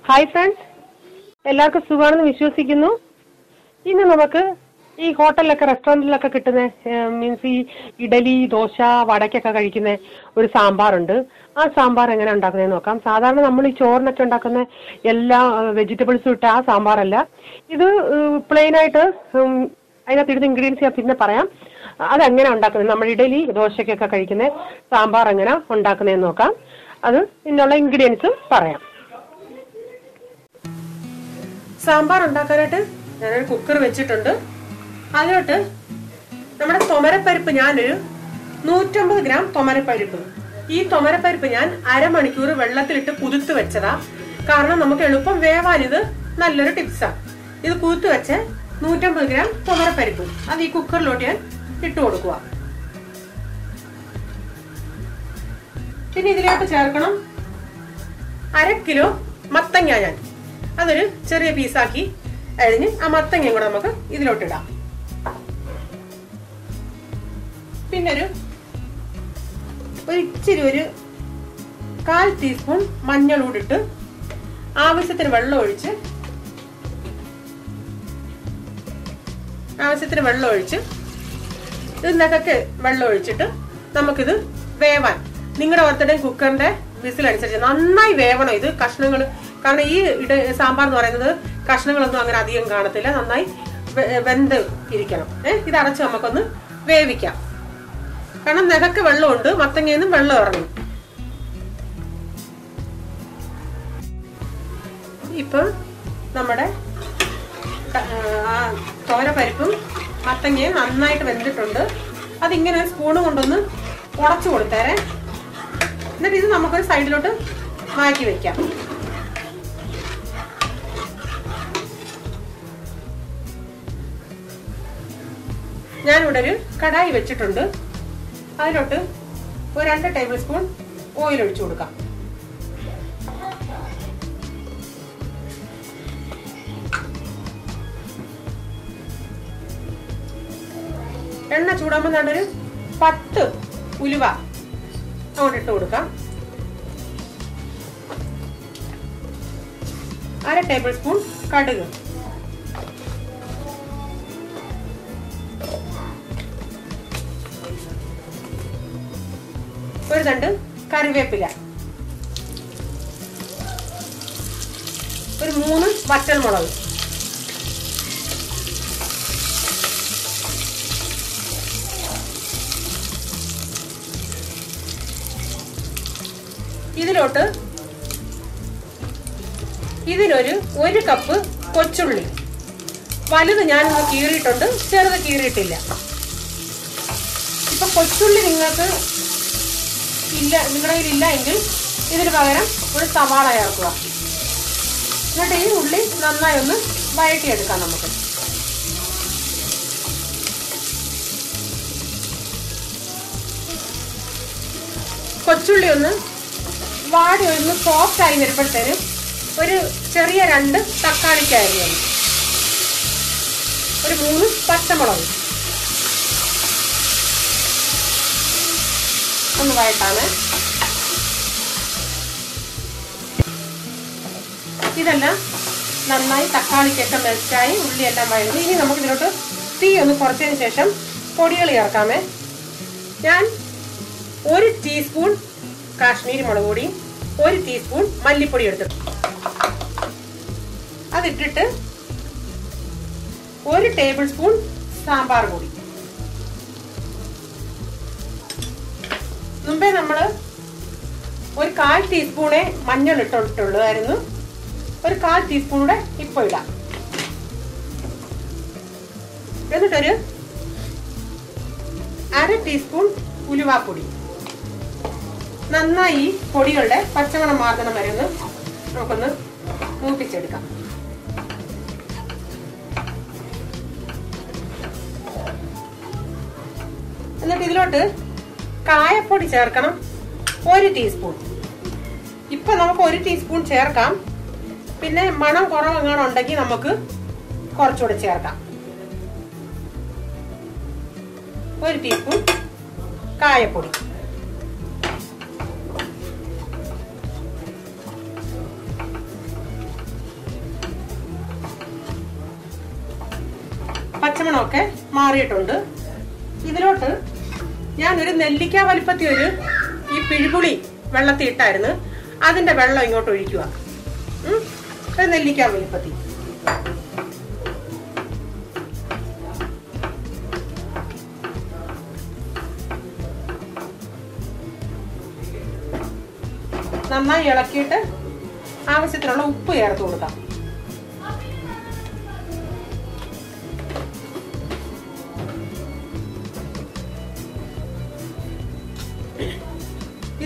Hi friends, എല്ലാവർക്കും സുഖമാണെന്ന് വിശ്വസിക്കുന്നു. ഇന്ന് നമുക്ക് ഈ ഹോട്ടലിലൊക്കെ റെസ്റ്റോറൻറ്റിലൊക്കെ കിട്ടുന്ന മീൻസ് ഈ ഇഡലി, ദോശ, വടക്കൊക്കെ കഴിക്കുന്ന ഒരു സാമ്പാറുണ്ട്. ആ സാമ്പാർ എങ്ങനെ ഉണ്ടാക്കുന്നതെന്ന് നോക്കാം. സാധാരണ നമ്മൾ ഈ ചോറിനൊക്കെ ഉണ്ടാക്കുന്ന എല്ലാ വെജിറ്റബിൾസും ഇട്ട ആ സാമ്പാറല്ല ഇത്. പ്ലെയിനായിട്ട് അതിനകത്ത് ഇടുന്ന ഇൻഗ്രീഡിയൻസ് ഞാൻ പിന്നെ പറയാം. അതെങ്ങനെ ഉണ്ടാക്കുന്നത്, നമ്മൾ ഇഡലി ദോശയ്ക്കൊക്കെ കഴിക്കുന്ന സാമ്പാർ എങ്ങനെ ഉണ്ടാക്കുന്നതെന്ന് നോക്കാം. അത് ഇതിനുള്ള ഇൻഗ്രീഡിയൻസും പറയാം. സാമ്പാർ ഉണ്ടാക്കാനായിട്ട് ഞാനൊരു കുക്കർ വെച്ചിട്ടുണ്ട്. അതിലോട്ട് നമ്മുടെ തുമരപ്പരിപ്പ്, ഞാനൊരു 150 ഗ്രാം തുമരപ്പരിപ്പ്. ഈ തുമരപ്പരിപ്പ് ഞാൻ അരമണിക്കൂർ വെള്ളത്തിലിട്ട് കുതിർത്ത് വെച്ചതാ. കാരണം നമുക്ക് എളുപ്പം വേവാൻ ഇത് നല്ലൊരു ടിപ്സാണ്. ഇത് കുതിർത്ത് വെച്ച് 150 ഗ്രാം തുമരപ്പരിപ്പ് അത് ഈ കുക്കറിലോട്ട് ഞാൻ ഇട്ട് കൊടുക്കുക. പിന്നെ ഇതിലോട്ട് ചേർക്കണം 1/2 കിലോ മത്തങ്ങ. ഞാൻ അതൊരു ചെറിയ പീസാക്കി അരിഞ്ഞ് ആ മത്തങ്ങയും കൂടെ നമുക്ക് ഇതിലോട്ടിടാം. പിന്നെ ഒരു ഇച്ചിരി ഒരു 1/4 ടീസ്പൂൺ മഞ്ഞൾ കൂടിട്ട് ആവശ്യത്തിന് വെള്ളം ഒഴിച്ച് ഇതിനൊക്കെ വെള്ളം ഒഴിച്ചിട്ട് നമുക്കിത് വേവാൻ, നിങ്ങളുടെ ഓർത്തടേം കുക്കറിന്റെ വിസിലനുസരിച്ച് നന്നായി വേവണം ഇത് കഷ്ണങ്ങൾ. കാരണം ഈ സാമ്പാർ എന്ന് പറയുന്നത് കഷ്ണങ്ങളൊന്നും അങ്ങനെ അധികം കാണത്തില്ല, നന്നായി വെന്ത് ഇരിക്കണം. ഇത് അടച്ച് നമുക്കൊന്ന് വേവിക്കാം. കാരണം നെകക്ക് വെള്ളമുണ്ട്, മത്തങ്ങയിൽ നിന്നും വെള്ളം ഇറങ്ങും. ഇപ്പൊ നമ്മുടെ തോരപ്പരിപ്പും മത്തങ്ങയും നന്നായിട്ട് വെന്തിട്ടുണ്ട്. അതിങ്ങനെ സ്പൂണ് കൊണ്ടൊന്ന് ഉടച്ചു കൊടുത്തേരെ. എന്നിട്ട് ഇത് നമുക്കൊരു സൈഡിലോട്ട് മാറ്റി വെക്കാം. ഞാനിവിടെ ഒരു കടായി വെച്ചിട്ടുണ്ട്. അതിലോട്ട് ഒരു 2 ടേബിൾ സ്പൂൺ ഓയിൽ ഒഴിച്ചു കൊടുക്കാം. എണ്ണ ചൂടാകുമ്പോൾ നല്ലൊരു 10 ഉലുവ അങ്ങോട്ട് ഇട്ട് കൊടുക്കാം. 1/2 ടേബിൾ സ്പൂൺ കടുക്, ഒരു തണ്ട് കറിവേപ്പില, ഒരു 3 വറ്റൽമുളക്, ഇതിലൊരു 1 കപ്പ് കൊച്ചുള്ളി. വലുത് ഞാനിന്ന് കീറിയിട്ടുണ്ട്, ചെറുത് കീറിയിട്ടില്ല. ഇപ്പൊ കൊച്ചുള്ളി നിങ്ങളുടെ കയ്യിലില്ല എങ്കിൽ ഇതിന് പകരം ഒരു സവാള ചേർക്കുക. എന്നിട്ട് ഈ ഉള്ളി നന്നായി ഒന്ന് വഴറ്റിയെടുക്കാം. നമുക്ക് കൊച്ചുള്ളി ഒന്ന് വാടി ഒന്ന് സോഫ്റ്റ് ആയി വരുമ്പോഴത്തേനും ഒരു ചെറിയ 2 തക്കാളിക്കായിരുന്നു, ഒരു 3 പച്ചമുളക് ഒന്ന് വഴട്ടാണ്. ഇതെല്ലാം നന്നായി തക്കാളിക്കൊക്കെ മെൽറ്റായി ഉള്ളിയെല്ലാം വഴങ്ങി. ഇനി നമുക്ക് ഇതിലോട്ട് തീ ഒന്ന് കുറച്ചതിന് ശേഷം പൊടികൾ ചേർക്കാമേ. ഞാൻ 1 ടീസ്പൂൺ കാശ്മീരി മുളക് പൊടി, 1 ടീസ്പൂൺ മല്ലിപ്പൊടി എടുത്തു. അതിട്ടിട്ട് 1 ടേബിൾ സ്പൂൺ സാമ്പാർ പൊടി. മുമ്പേ നമ്മള് ഒരു 1/4 ടീസ്പൂണേ മഞ്ഞൾ ഇട്ടിട്ടുള്ളതായിരുന്നു. ഒരു 1/4 ടീസ്പൂൺ കൂടെ ഇപ്പൊ ഇടാം. എന്നിട്ടൊരു 1/2 ടീസ്പൂൺ ഉലുവാപ്പൊടി. നന്നായി പൊടികളുടെ പച്ചമണം മാറുന്ന വരെ നമുക്കൊന്ന് മൂപ്പിച്ചെടുക്കാം. എന്നിട്ട് ഇതിലോട്ട് കായപ്പൊടി ചേർക്കണം, 1 ടീസ്പൂൺ. ഇപ്പൊ നമുക്ക് 1 ടീസ്പൂൺ ചേർക്കാം. പിന്നെ മണം കുറവെങ്ങാനും ഉണ്ടെങ്കിൽ നമുക്ക് കുറച്ചുകൂടെ ചേർക്കാം. 1 ടീസ്പൂൺ കായപ്പൊടി. പച്ചമണമൊക്കെ മാറിയിട്ടുണ്ട്. ഇതിലോട്ട് ഞാനൊരു നെല്ലിക്ക വലിപ്പത്തിൽ ഈ പിഴുപുളി വെള്ളത്തിൽ ഇട്ടായിരുന്നു, അതിന്റെ വെള്ളം ഇങ്ങോട്ട് ഒഴിക്കുക. ഒരു നെല്ലിക്ക വലിപ്പത്തിൽ. നന്നായി ഇളക്കിയിട്ട് ആവശ്യത്തിനുള്ള ഉപ്പ് ചേർത്ത് കൊടുക്കാം.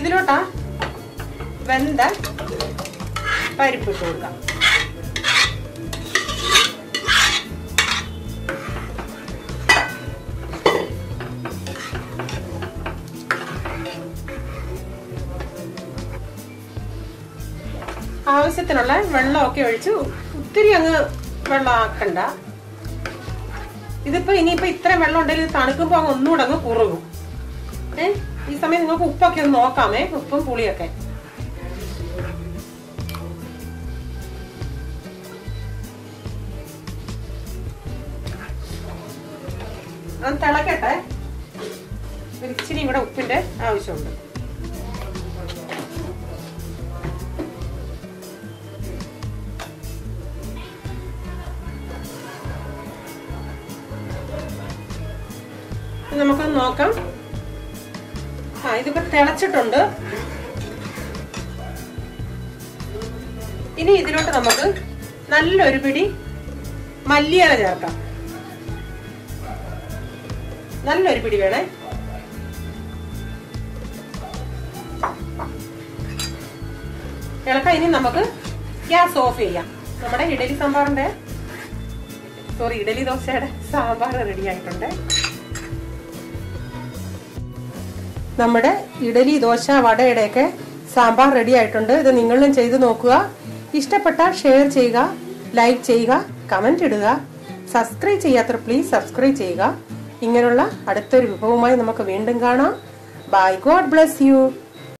ഇതിലോട്ടാ വെന്ത പരിപ്പ് ഇട്ട് കൊടുക്കാം. ആവശ്യത്തിനുള്ള വെള്ളമൊക്കെ ഒഴിച്ച് ഒത്തിരി അങ്ങ് വെള്ളം ആക്കണ്ട. ഇതിപ്പോ ഇനിയിപ്പോ ഇത്രയും വെള്ളം ഉണ്ടെങ്കിൽ ഇത് തണുക്കുമ്പോ അങ്ങ് ഒന്നുകൂടെ അങ്ങ് കുറുകും. ഈ സമയം നിങ്ങൾക്ക് ഉപ്പൊക്കെ ഒന്ന് നോക്കാമേ, ഉപ്പും പുളിയൊക്കെ. അത് തിളക്കട്ടെ. ഇച്ചിരി ഇവിടെ ഉപ്പിന്റെ ആവശ്യമുണ്ട്. നമുക്കൊന്ന് നോക്കാം. ഇതിപ്പോ തിളച്ചിട്ടുണ്ട്. ഇനി ഇതിലോട്ട് നമുക്ക് നല്ലൊരു പിടി മല്ലിയില ചേർക്കാം. നല്ലൊരു പിടി വേണേ. ഇളക്കാം. ഇനി നമുക്ക് ഗ്യാസ് ഓഫ് ചെയ്യാം. നമ്മുടെ ഇഡലി ദോശയുടെ സാമ്പാർ റെഡി ആയിട്ടുണ്ട്. നമ്മുടെ ഇഡലി, ദോശ, വടയുടെയൊക്കെ സാമ്പാർ റെഡി ആയിട്ടുണ്ട്. ഇത് നിങ്ങളും ചെയ്ത് നോക്കുക. ഇഷ്ടപ്പെട്ടാൽ ഷെയർ ചെയ്യുക, ലൈക്ക് ചെയ്യുക, കമന്റ് ഇടുക. സബ്സ്ക്രൈബ് ചെയ്യാത്തവർ പ്ലീസ് സബ്സ്ക്രൈബ് ചെയ്യുക. ഇങ്ങനെയുള്ള അടുത്തൊരു വിഭവമായി നമുക്ക് വീണ്ടും കാണാം. ബൈ. God bless you.